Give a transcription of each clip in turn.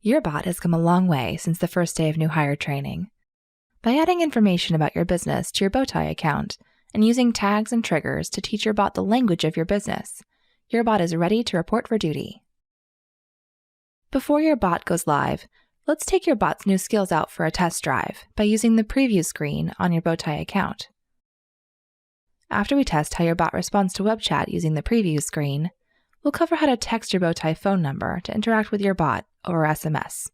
Your bot has come a long way since the first day of new hire training. By adding information about your business to your Bowtie account and using tags and triggers to teach your bot the language of your business, your bot is ready to report for duty. Before your bot goes live, let's take your bot's new skills out for a test drive by using the preview screen on your Bowtie account. After we test how your bot responds to web chat using the preview screen, we'll cover how to text your Bowtie phone number to interact with your bot over SMS.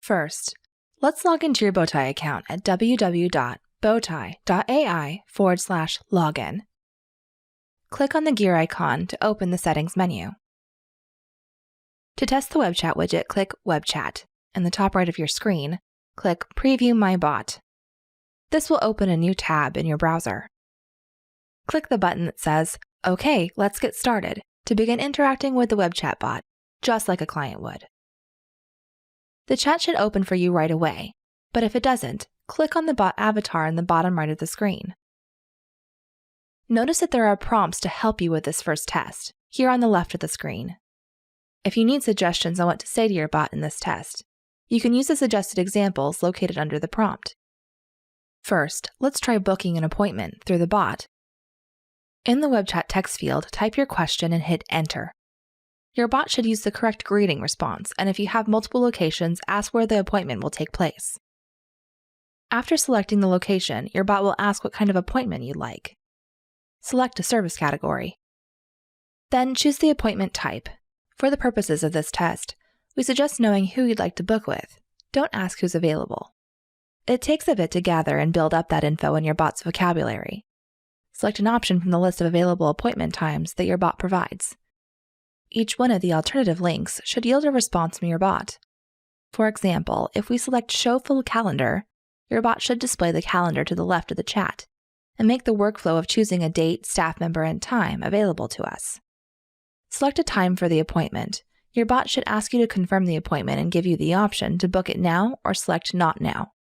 First, let's log into your Bowtie account at www.bowtie.ai/login. Click on the gear icon to open the settings menu. To test the web chat widget, click Web Chat. In the top right of your screen, click Preview My Bot. This will open a new tab in your browser. Click the button that says, OK, let's get started, to begin interacting with the web chat bot, just like a client would. The chat should open for you right away, but if it doesn't, click on the bot avatar in the bottom right of the screen. Notice that there are prompts to help you with this first test, here on the left of the screen. If you need suggestions on what to say to your bot in this test, you can use the suggested examples located under the prompt. First, let's try booking an appointment through the bot. In the web chat text field, type your question and hit Enter. Your bot should use the correct greeting response, and if you have multiple locations, ask where the appointment will take place. After selecting the location, your bot will ask what kind of appointment you'd like. Select a service category. Then choose the appointment type. For the purposes of this test, we suggest knowing who you'd like to book with. Don't ask who's available. It takes a bit to gather and build up that info in your bot's vocabulary. Select an option from the list of available appointment times that your bot provides. Each one of the alternative links should yield a response from your bot. For example, if we select Show Full Calendar, your bot should display the calendar to the left of the chat and make the workflow of choosing a date, staff member, and time available to us. Select a time for the appointment. Your bot should ask you to confirm the appointment and give you the option to book it now or select Not Now.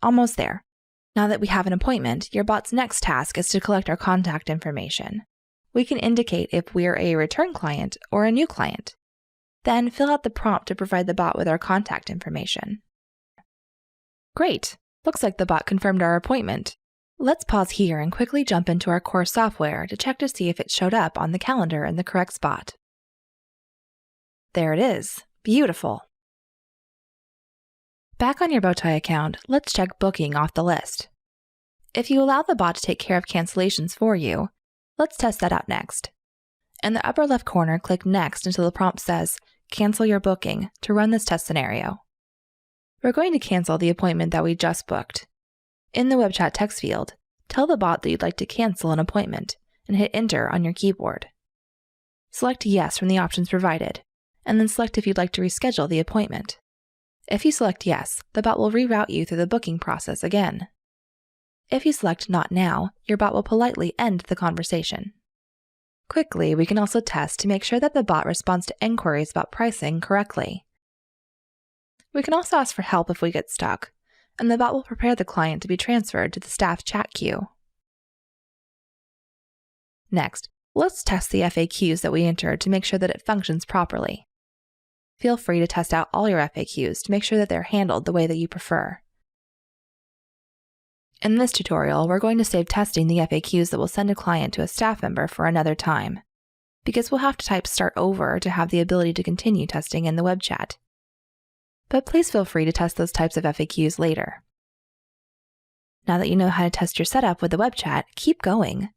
Almost there. Now that we have an appointment, your bot's next task is to collect our contact information. We can indicate if we're a return client or a new client. Then fill out the prompt to provide the bot with our contact information. Great! Looks like the bot confirmed our appointment. Let's pause here and quickly jump into our core software to check to see if it showed up on the calendar in the correct spot. There it is. Beautiful! Back on your Bowtie account, let's check Booking off the list. If you allow the bot to take care of cancellations for you, let's test that out next. In the upper left corner, click Next until the prompt says, Cancel your booking, to run this test scenario. We're going to cancel the appointment that we just booked. In the web chat text field, tell the bot that you'd like to cancel an appointment and hit Enter on your keyboard. Select Yes from the options provided, and then select if you'd like to reschedule the appointment. If you select Yes, the bot will reroute you through the booking process again. If you select Not Now, your bot will politely end the conversation. Quickly, we can also test to make sure that the bot responds to inquiries about pricing correctly. We can also ask for help if we get stuck, and the bot will prepare the client to be transferred to the staff chat queue. Next, let's test the FAQs that we entered to make sure that it functions properly. Feel free to test out all your FAQs to make sure that they're handled the way that you prefer. In this tutorial, we're going to save testing the FAQs that will send a client to a staff member for another time, because we'll have to type Start Over to have the ability to continue testing in the web chat. But please feel free to test those types of FAQs later. Now that you know how to test your setup with the web chat, keep going.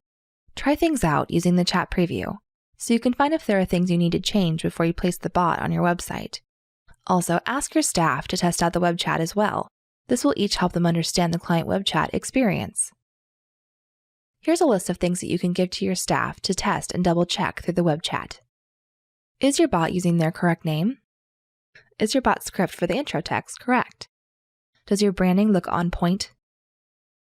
Try things out using the chat preview, so you can find if there are things you need to change before you place the bot on your website. Also, ask your staff to test out the web chat as well. This will each help them understand the client web chat experience. Here's a list of things that you can give to your staff to test and double-check through the web chat. Is your bot using their correct name? Is your bot script for the intro text correct? Does your branding look on point?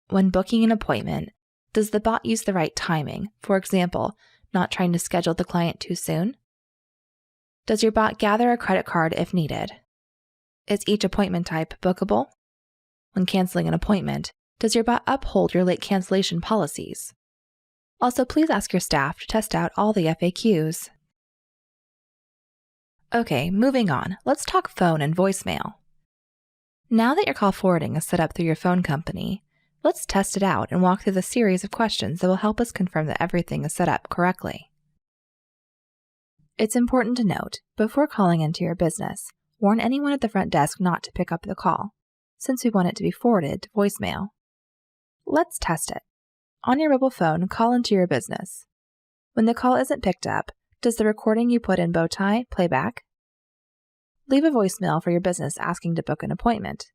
When booking an appointment, does the bot use the right timing? For example, not trying to schedule the client too soon? Does your bot gather a credit card if needed? Is each appointment type bookable? When canceling an appointment, does your bot uphold your late cancellation policies? Also, please ask your staff to test out all the FAQs. Okay, moving on. Let's talk phone and voicemail. Now that your call forwarding is set up through your phone company, let's test it out and walk through the series of questions that will help us confirm that everything is set up correctly. It's important to note, before calling into your business, warn anyone at the front desk not to pick up the call, since we want it to be forwarded to voicemail. Let's test it. On your mobile phone, call into your business. When the call isn't picked up, does the recording you put in Bowtie play back? Leave a voicemail for your business asking to book an appointment.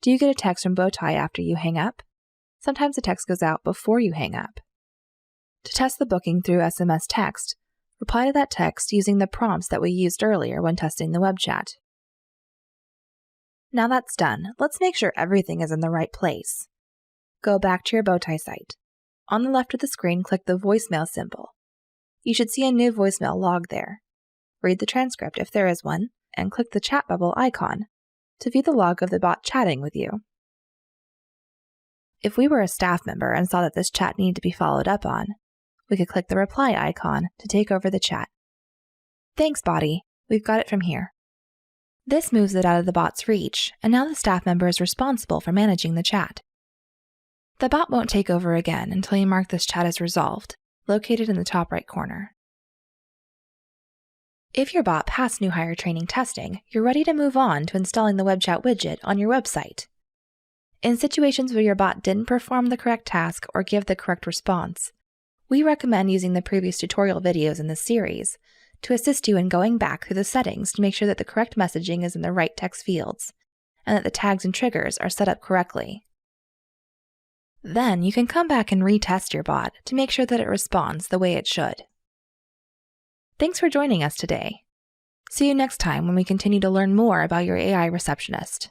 Do you get a text from Bowtie after you hang up? Sometimes the text goes out before you hang up. To test the booking through SMS text, reply to that text using the prompts that we used earlier when testing the web chat. Now that's done, let's make sure everything is in the right place. Go back to your Bowtie site. On the left of the screen, click the voicemail symbol. You should see a new voicemail log there. Read the transcript if there is one, and click the chat bubble icon to view the log of the bot chatting with you. If we were a staff member and saw that this chat needed to be followed up on, we could click the reply icon to take over the chat. Thanks, Bowtie. We've got it from here. This moves it out of the bot's reach, and now the staff member is responsible for managing the chat. The bot won't take over again until you mark this chat as resolved, located in the top right corner. If your bot passed new hire training testing, you're ready to move on to installing the web chat widget on your website. In situations where your bot didn't perform the correct task or give the correct response, we recommend using the previous tutorial videos in this series to assist you in going back through the settings to make sure that the correct messaging is in the right text fields, and that the tags and triggers are set up correctly. Then you can come back and retest your bot to make sure that it responds the way it should. Thanks for joining us today. See you next time when we continue to learn more about your AI receptionist.